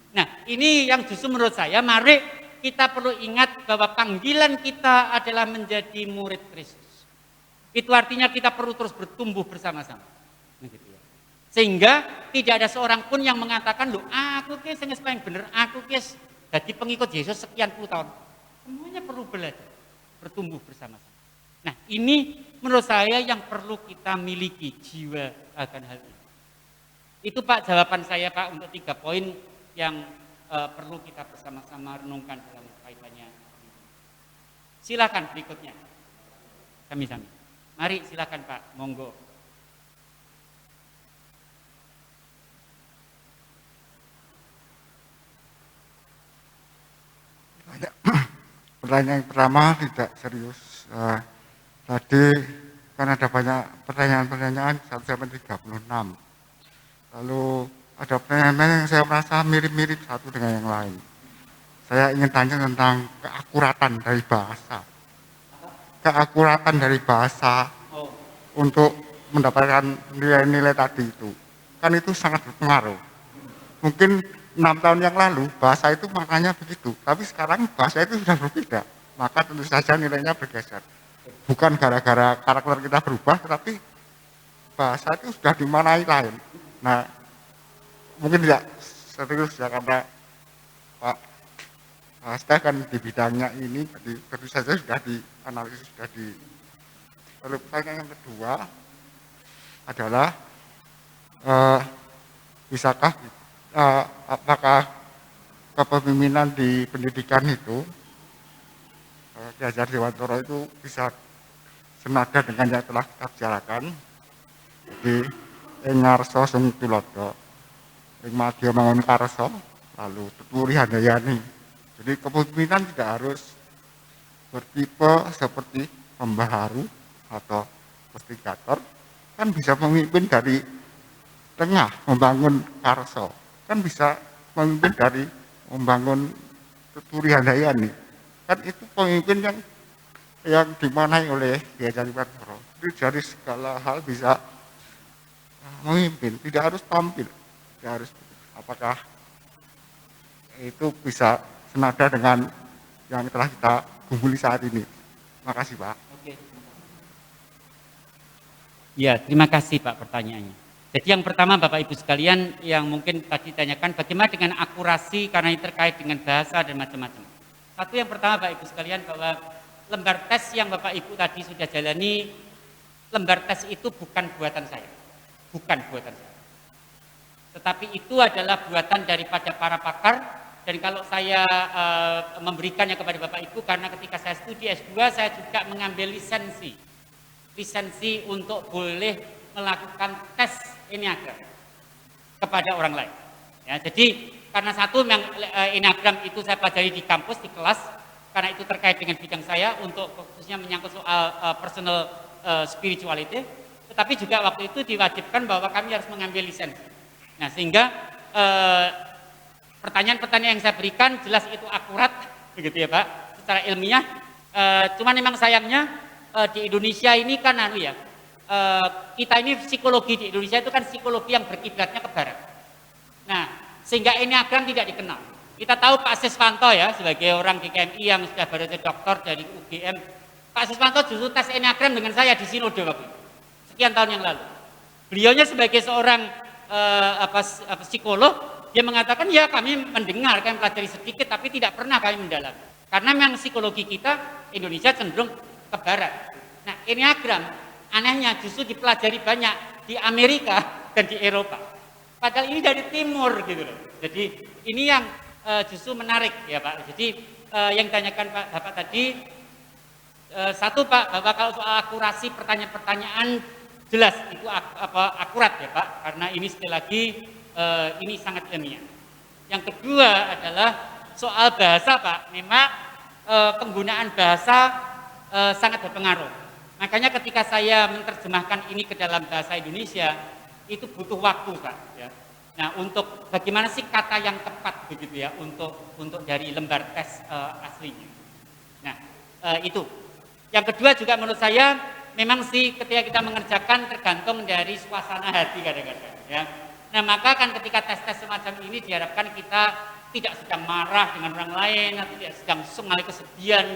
Nah, ini yang justru menurut saya, mari kita perlu ingat bahwa panggilan kita adalah menjadi murid Kristus. Itu artinya kita perlu terus bertumbuh bersama-sama. Gitu ya. Sehingga tidak ada seorang pun yang mengatakan, loh aku kes yang paling bener, aku kes jadi pengikut Yesus sekian puluh tahun. Semuanya perlu belajar, bertumbuh bersama-sama. Nah, ini menurut saya yang perlu kita miliki jiwa akan hal ini. Itu Pak jawaban saya Pak untuk 3 poin yang perlu kita bersama-sama renungkan dalam kaitannya. Silakan berikutnya. Sami-sami. Mari silakan Pak, monggo. Pertanyaan yang pertama tidak serius. Tadi kan ada banyak pertanyaan-pertanyaan 1-36. Lalu ada pertanyaan yang saya merasa mirip-mirip satu dengan yang lain. Saya ingin tanya tentang keakuratan dari bahasa. Keakuratan dari bahasa untuk mendapatkan nilai-nilai tadi itu. Kan itu sangat berpengaruh. Mungkin 6 tahun yang lalu bahasa itu maknanya begitu. Tapi sekarang bahasa itu sudah berbeda. Maka tentu saja nilainya bergeser. Bukan gara-gara karakter kita berubah, tetapi bahasa itu sudah dimaknai lain. Nah, mungkin tidak serius ya karena Pak Hasta kan di bidangnya ini, jadi tentu saja sudah dianalisis, sudah di. Lalu pertanyaan yang kedua adalah bisakah apakah kepemimpinan di pendidikan itu Ki Hajar Dewantara itu bisa senada dengan yang telah kita bicarakan di Engarso Sung Tulodo ing madya mangun karso lalu tuturi handayani. Jadi kepemimpinan tidak harus bertipe seperti pembaharu atau instigator, kan bisa memimpin dari tengah membangun karso, kan bisa memimpin dari membangun tuturi handayani. Kan itu pemimpin yang dimanai oleh Ki Hajar Dewantara. Jadi dari segala hal bisa memimpin, tidak harus tampil, tidak harus. Apakah itu bisa senada dengan yang telah kita gumuli saat ini? Makasih Pak. Oke. Ya, terima kasih Pak pertanyaannya. Jadi yang pertama Bapak Ibu sekalian yang mungkin tadi ditanyakan bagaimana dengan akurasi karena ini terkait dengan bahasa dan macam-macam. Satu yang pertama Bapak Ibu sekalian bahwa lembar tes yang Bapak Ibu tadi sudah jalani, lembar tes itu bukan buatan saya. Bukan buatan saya. Tetapi itu adalah buatan daripada para pakar. Dan kalau saya memberikannya kepada Bapak Ibu, karena ketika saya studi S2, saya juga mengambil lisensi untuk boleh melakukan tes Enneagram kepada orang lain. Ya, jadi karena satu memang Enneagram itu saya pelajari di kampus, di kelas, karena itu terkait dengan bidang saya untuk khususnya menyangkut soal personal spirituality. Tetapi juga waktu itu diwajibkan bahwa kami harus mengambil lisensi. Nah sehingga pertanyaan-pertanyaan yang saya berikan jelas itu akurat, begitu ya Pak, secara ilmiah. Cuman memang sayangnya di Indonesia ini kan kita ini psikologi di Indonesia itu kan psikologi yang berkiblatnya ke barat. Nah, sehingga Enneagram tidak dikenal. Kita tahu Pak Siswanto ya, sebagai orang di KMI yang sudah berada doktor dari UGM. Pak Siswanto justru tes Enneagram dengan saya di Sinode waktu itu, sekian tahun yang lalu. Beliaunya sebagai seorang psikolog, dia mengatakan ya kami mendengar, kami pelajari sedikit tapi tidak pernah kami mendalam. Karena memang psikologi kita Indonesia cenderung ke barat. Nah Enneagram anehnya justru dipelajari banyak di Amerika dan di Eropa. Padahal ini dari timur gitu loh. Jadi ini yang justru menarik ya Pak. Jadi yang ditanyakan Pak Bapak tadi, satu Pak, bahwa kalau soal akurasi pertanyaan-pertanyaan jelas itu akurat ya Pak. Karena ini sekali lagi ini sangat ilmiah. Yang kedua adalah soal bahasa Pak, memang penggunaan bahasa sangat berpengaruh. Makanya ketika saya menerjemahkan ini ke dalam bahasa Indonesia, itu butuh waktu Pak. Ya. Nah untuk bagaimana sih kata yang tepat begitu ya untuk dari lembar tes aslinya. Nah itu. Yang kedua juga menurut saya memang sih ketika kita mengerjakan tergantung dari suasana hati kadang-kadang. Ya. Nah maka kan ketika tes-tes semacam ini diharapkan kita tidak sedang marah dengan orang lain atau tidak sedang mengalami kesedihan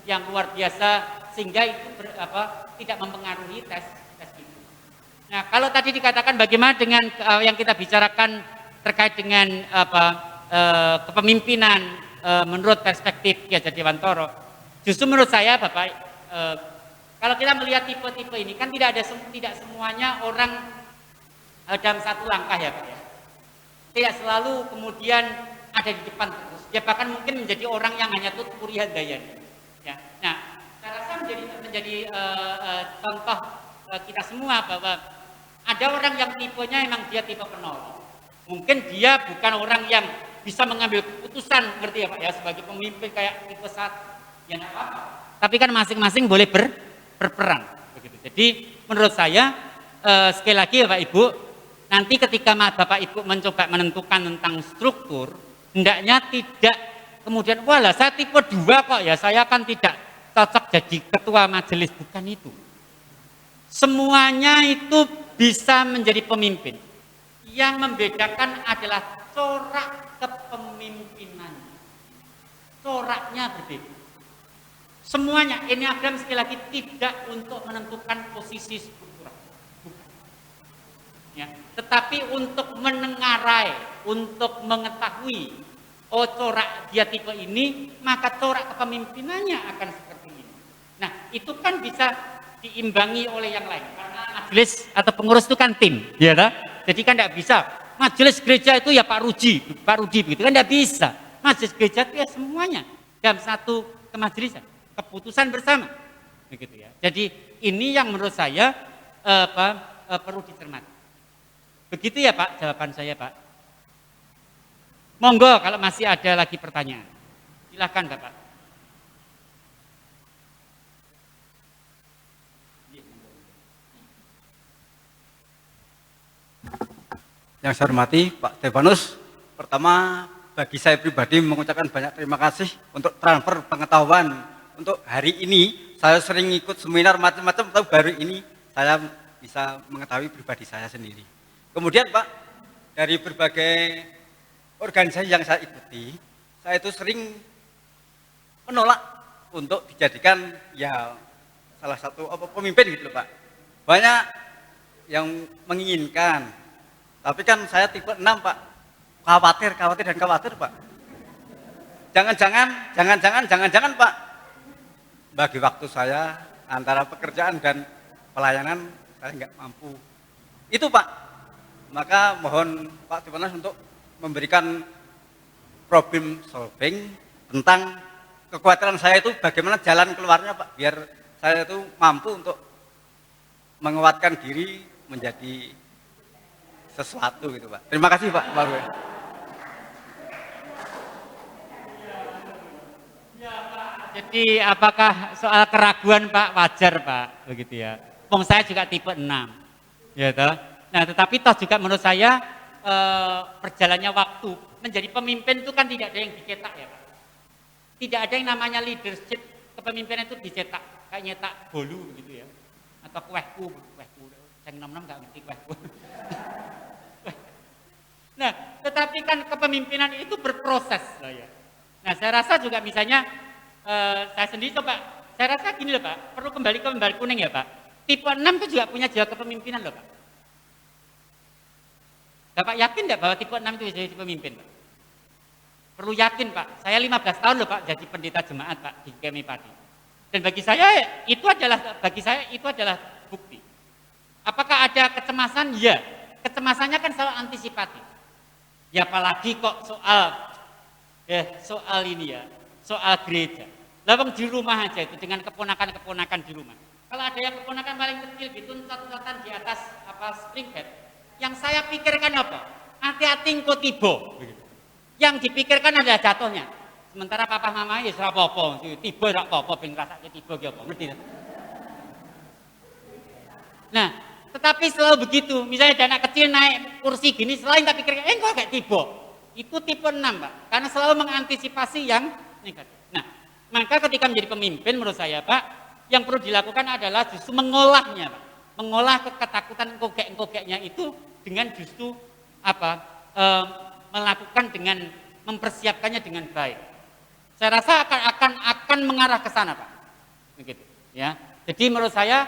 yang luar biasa sehingga itu tidak mempengaruhi tes itu. Nah kalau tadi dikatakan bagaimana dengan yang kita bicarakan terkait dengan kepemimpinan menurut perspektif Ki Hajar Dewantara, justru menurut saya Bapak kalau kita melihat tipe-tipe ini kan tidak semuanya orang dalam satu langkah ya Pak ya. Tidak selalu kemudian ada di depan terus. Dia bahkan mungkin menjadi orang yang hanya tuturi handayani. Ya. Nah, saya rasa menjadi contoh kita semua bahwa ada orang yang tipenya memang dia tipe penolong. Mungkin dia bukan orang yang bisa mengambil keputusan, ngerti ya Pak ya, sebagai pemimpin kayak tipe saat yang apa. Tapi kan masing-masing boleh berperan begitu. Jadi menurut saya sekali lagi ya Pak Ibu, nanti ketika Bapak Ibu mencoba menentukan tentang struktur, hendaknya tidak kemudian, walah saya tipe 2 kok ya, saya kan tidak cocok jadi ketua majelis, bukan itu. Semuanya itu bisa menjadi pemimpin. Yang membedakan adalah corak kepemimpinan. Coraknya berbeda. Semuanya, Enneagram sekali lagi tidak untuk menentukan posisi struktural. Bukan. Ya. Tetapi untuk menengarai, untuk mengetahui corak dia tipe ini, maka corak kepemimpinannya akan seperti ini. Nah, itu kan bisa diimbangi oleh yang lain. Karena majelis atau pengurus itu kan tim, ya kan? Jadi kan tidak bisa. Majelis gereja itu ya Pak Rudi begitu kan tidak bisa. Majelis gereja itu ya semuanya dalam satu kemajelisan, keputusan bersama, begitu ya. Jadi ini yang menurut saya perlu dicermati. Begitu ya Pak, jawaban saya Pak. Monggo kalau masih ada lagi pertanyaan. Silakan Bapak. Yang saya hormati Pak Stefanus, pertama bagi saya pribadi mengucapkan banyak terima kasih untuk transfer pengetahuan untuk hari ini. Saya sering ikut seminar macam-macam, tapi baru ini saya bisa mengetahui pribadi saya sendiri. Kemudian Pak, dari berbagai organisasi yang saya ikuti, saya itu sering menolak untuk dijadikan ya salah satu pemimpin gitu loh Pak. Banyak yang menginginkan, tapi kan saya tipe 6 Pak, khawatir Pak. Jangan-jangan Pak, bagi waktu saya antara pekerjaan dan pelayanan saya nggak mampu. Itu Pak, maka mohon Pak Devanas untuk memberikan problem solving tentang kekhawatiran saya itu bagaimana jalan keluarnya Pak, biar saya itu mampu untuk menguatkan diri menjadi sesuatu gitu Pak. Terima kasih Pak. Jadi apakah soal keraguan Pak wajar Pak begitu ya. Wong saya juga tipe 6. Ya toh. Nah, tetapi toh juga menurut saya perjalannya waktu menjadi pemimpin itu kan tidak ada yang dicetak ya Pak. Tidak ada yang namanya leadership, kepemimpinan itu dicetak kayak nyetak bolu begitu ya. Atau kuehku. Yang 66 enggak ngerti kuehku. Nah, tetapi kan kepemimpinan itu berproses lah ya. Nah, saya rasa juga misalnya saya sendiri coba, saya rasa gini loh Pak, perlu kembali ke Mbak Kuning ya Pak. Tipe 6 itu juga punya jiwa kepemimpinan loh Pak. Bapak yakin enggak bahwa tipe 6 itu bisa jadi pemimpin Pak? Perlu yakin Pak, saya 15 tahun loh Pak jadi pendeta jemaat Pak di KMI Pati. Dan bagi saya itu adalah bukti. Apakah ada kecemasan? Ya, kecemasannya kan selalu antisipatif. Ya apalagi kok soal ini ya, soal gereja. Lawang di rumah aja itu dengan keponakan-keponakan di rumah. Kalau ada yang keponakan paling kecil gitu, catatan di atas spring bed, yang saya pikirkan apa? Hati-hati engko tiba. Yang dipikirkan adalah jatuhnya. Sementara papa mama ya ora apa-apa, tiba ora apa-apa ben ngrasake tiba ki apa, ngerti ta? Nah, tetapi selalu begitu. Misalnya ada anak kecil naik kursi gini, selain tak pikirkan, kok kayak tiba. Itu tipe 6, Pak. Karena selalu mengantisipasi yang negatif. Nah, maka ketika menjadi pemimpin menurut saya, Pak, yang perlu dilakukan adalah justru mengolahnya, Pak. Mengolah ketakutan kogek-kogeknya itu dengan justru melakukan dengan mempersiapkannya dengan baik. Saya rasa akan mengarah ke sana, Pak. Begitu, ya. Jadi menurut saya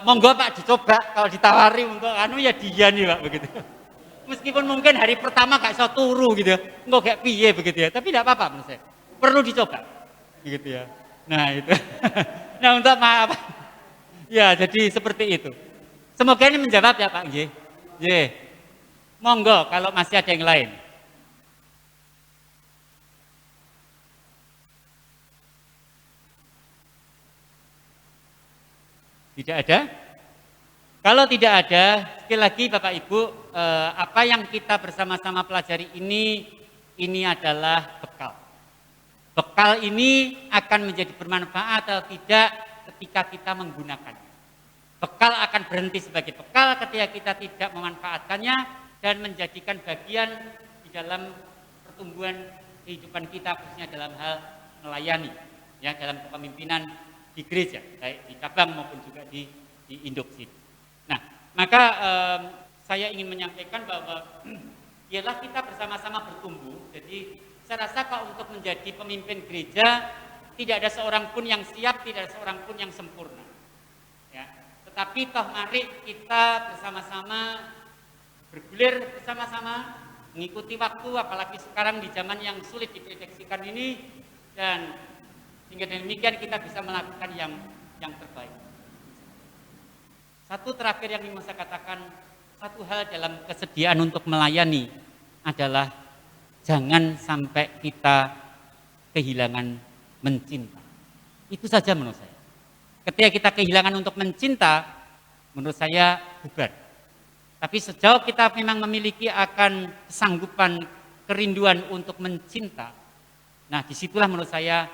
monggo Pak dicoba, kalau ditawari untuk ya dia nih Pak begitu. Meskipun mungkin hari pertama gak bisa turu gitu, enggak kayak piye begitu ya, tapi tidak apa-apa menurut saya. Perlu dicoba. Gitu ya. Nah, itu. Nah, untuk maaf. Ya, jadi seperti itu. Semoga ini menjawab ya Pak nggih. Nggih. Monggo kalau masih ada yang lain. Tidak ada? Kalau tidak ada, sekali lagi Bapak Ibu, apa yang kita bersama-sama pelajari ini adalah bekal. Bekal ini akan menjadi bermanfaat atau tidak ketika kita menggunakannya. Bekal akan berhenti sebagai bekal ketika kita tidak memanfaatkannya dan menjadikan bagian di dalam pertumbuhan kehidupan kita, khususnya dalam hal melayani, ya, dalam kepemimpinan di gereja, baik di cabang maupun juga di induk sini. Nah, maka saya ingin menyampaikan bahwa ialah kita bersama-sama bertumbuh. Jadi saya rasa kalau untuk menjadi pemimpin gereja tidak ada seorang pun yang siap, tidak ada seorang pun yang sempurna. Ya, tetapi toh mari kita bersama-sama bergulir bersama-sama mengikuti waktu, apalagi sekarang di zaman yang sulit diprediksikan ini, dan sehingga demikian kita bisa melakukan yang terbaik. Satu terakhir yang ingin saya katakan, satu hal dalam kesediaan untuk melayani adalah jangan sampai kita kehilangan mencinta. Itu saja menurut saya. Ketika kita kehilangan untuk mencinta, menurut saya bubar. Tapi sejauh kita memang memiliki akan kesanggupan, kerinduan untuk mencinta, nah disitulah menurut saya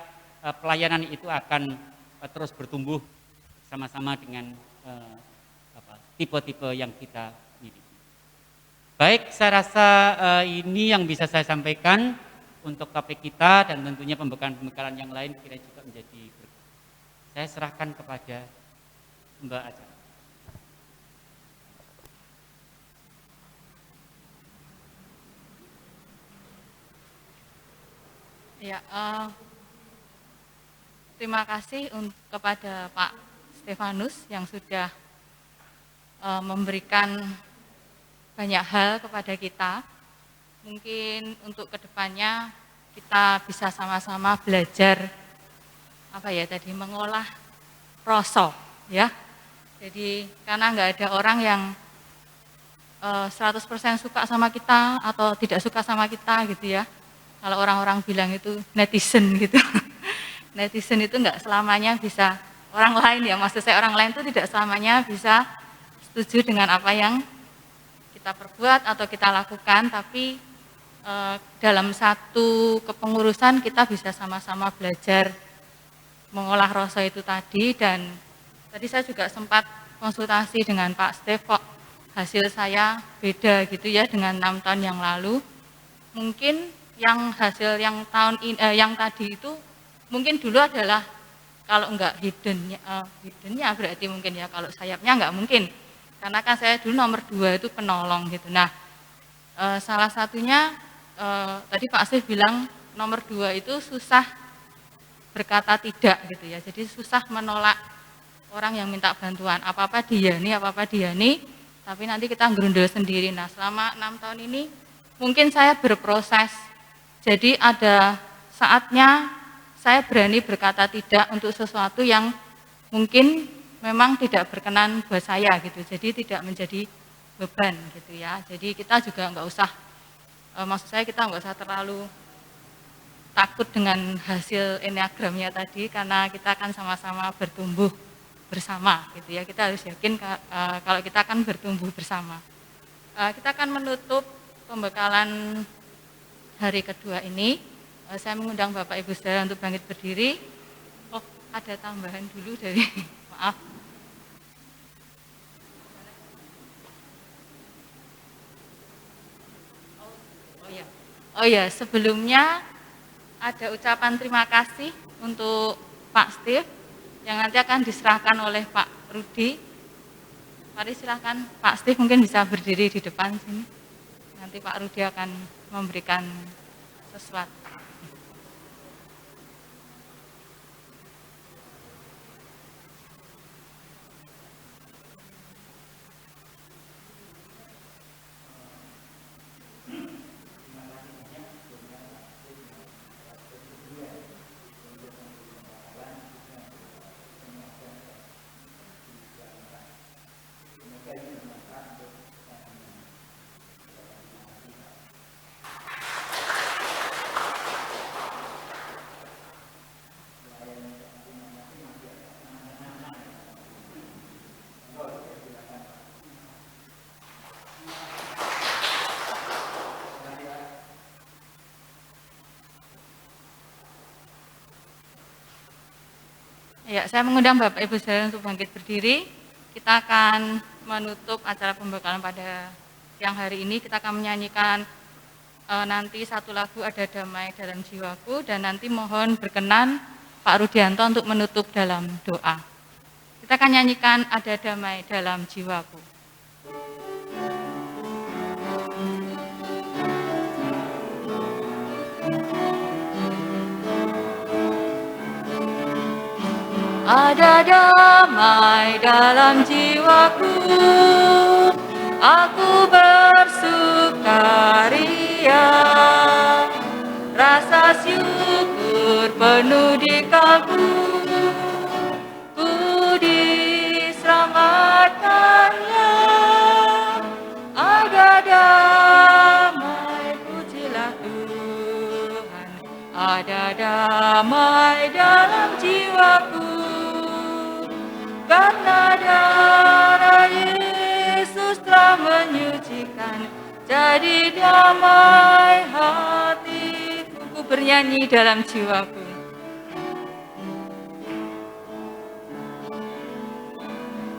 pelayanan itu akan terus bertumbuh sama-sama dengan tipe-tipe yang kita miliki. Baik, saya rasa ini yang bisa saya sampaikan untuk topik kita, dan tentunya pembekalan-pembekalan yang lain kira juga menjadi berkah. Saya serahkan kepada Mbak Aca. Ya, terima kasih kepada Pak Stefanus yang sudah memberikan banyak hal kepada kita. Mungkin untuk kedepannya kita bisa sama-sama belajar mengolah rasa, ya. Jadi karena nggak ada orang yang 100% suka sama kita atau tidak suka sama kita gitu ya. Kalau orang-orang bilang itu netizen gitu. Netizen itu nggak selamanya bisa, orang lain ya, maksud saya orang lain itu tidak selamanya bisa setuju dengan apa yang kita perbuat atau kita lakukan, tapi dalam satu kepengurusan kita bisa sama-sama belajar mengolah rasa itu tadi. Dan tadi saya juga sempat konsultasi dengan Pak Stef, kok hasil saya beda gitu ya dengan 6 tahun yang lalu. Mungkin yang hasil yang tahun ini, yang tadi itu mungkin dulu adalah kalau enggak hiddennya berarti mungkin ya, kalau sayapnya enggak mungkin. Karena kan saya dulu nomor 2 itu penolong gitu. Nah, salah satunya tadi Pak Stef bilang nomor 2 itu susah berkata tidak gitu ya. Jadi susah menolak orang yang minta bantuan. Apa-apa dia nih, tapi nanti kita gerundel sendiri. Nah, selama 6 tahun ini mungkin saya berproses. Jadi ada saatnya saya berani berkata tidak untuk sesuatu yang mungkin memang tidak berkenan buat saya gitu. Jadi tidak menjadi beban gitu ya. Jadi kita juga nggak usah, maksud saya kita nggak usah terlalu takut dengan hasil enneagramnya tadi, karena kita akan sama-sama bertumbuh bersama gitu ya. Kita harus yakin kalau kita akan bertumbuh bersama. Kita akan menutup pembekalan hari kedua ini. Saya mengundang Bapak Ibu Saudara untuk bangkit berdiri. Oh, ada tambahan dulu dari maaf. Oh ya, sebelumnya ada ucapan terima kasih untuk Pak Steve yang nanti akan diserahkan oleh Pak Rudi. Mari silahkan Pak Steve, mungkin bisa berdiri di depan sini. Nanti Pak Rudi akan memberikan sesuatu. Ya, saya mengundang Bapak Ibu Saudara untuk bangkit berdiri. Kita akan menutup acara pembekalan pada siang hari ini. Kita akan menyanyikan nanti satu lagu Ada Damai Dalam Jiwaku, dan nanti mohon berkenan Pak Rudianto untuk menutup dalam doa. Kita akan nyanyikan Ada Damai Dalam Jiwaku. Ada damai dalam jiwaku, aku bersukaria, rasa syukur penuh di kalbu, ku diselamatkannya. Ada damai, pujilah Tuhan, ada damai dalam jiwaku. Karena darah Yesus telah menyucikan, jadi damai hatiku. Ku bernyanyi dalam jiwaku.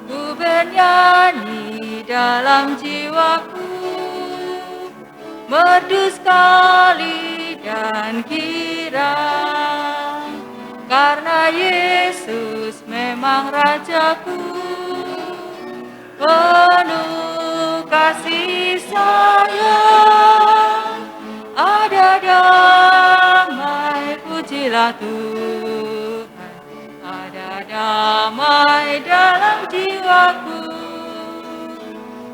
Ku bernyanyi dalam jiwaku, merdu sekali dan girang, karena Yesus memang Rajaku, penuh kasih sayang. Ada damai, Pujilah Tuhan, ada damai dalam jiwaku,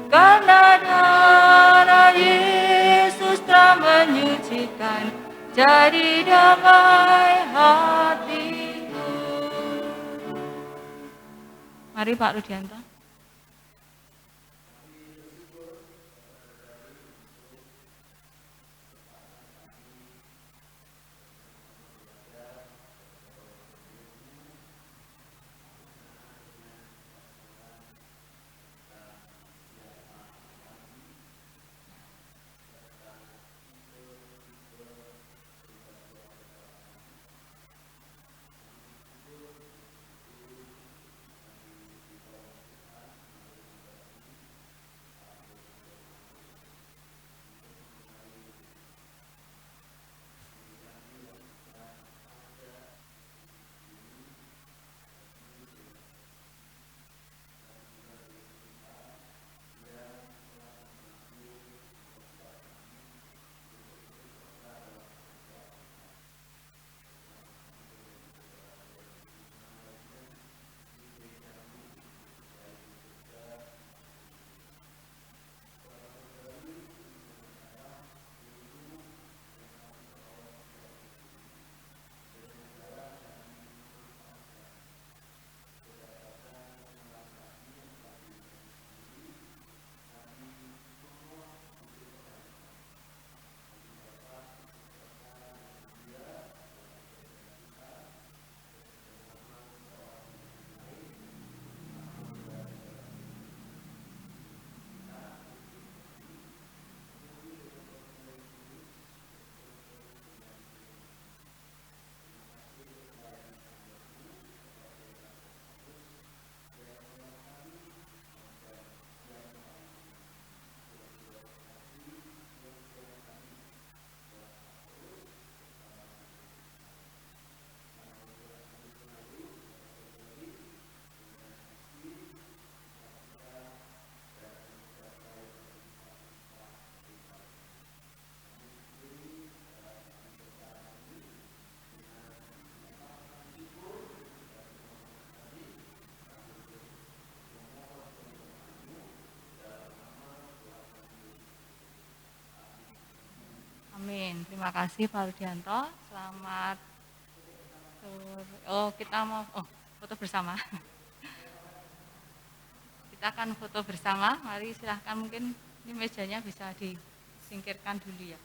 karena darah Yesus telah menyucikan, jadi damai hatiku. Mari Pak Rudianto. Amin. Terima kasih Pak Rudianto. Selamat. Kita mau foto bersama. Kita akan foto bersama. Mari silahkan, mungkin ini mejanya bisa disingkirkan dulu ya.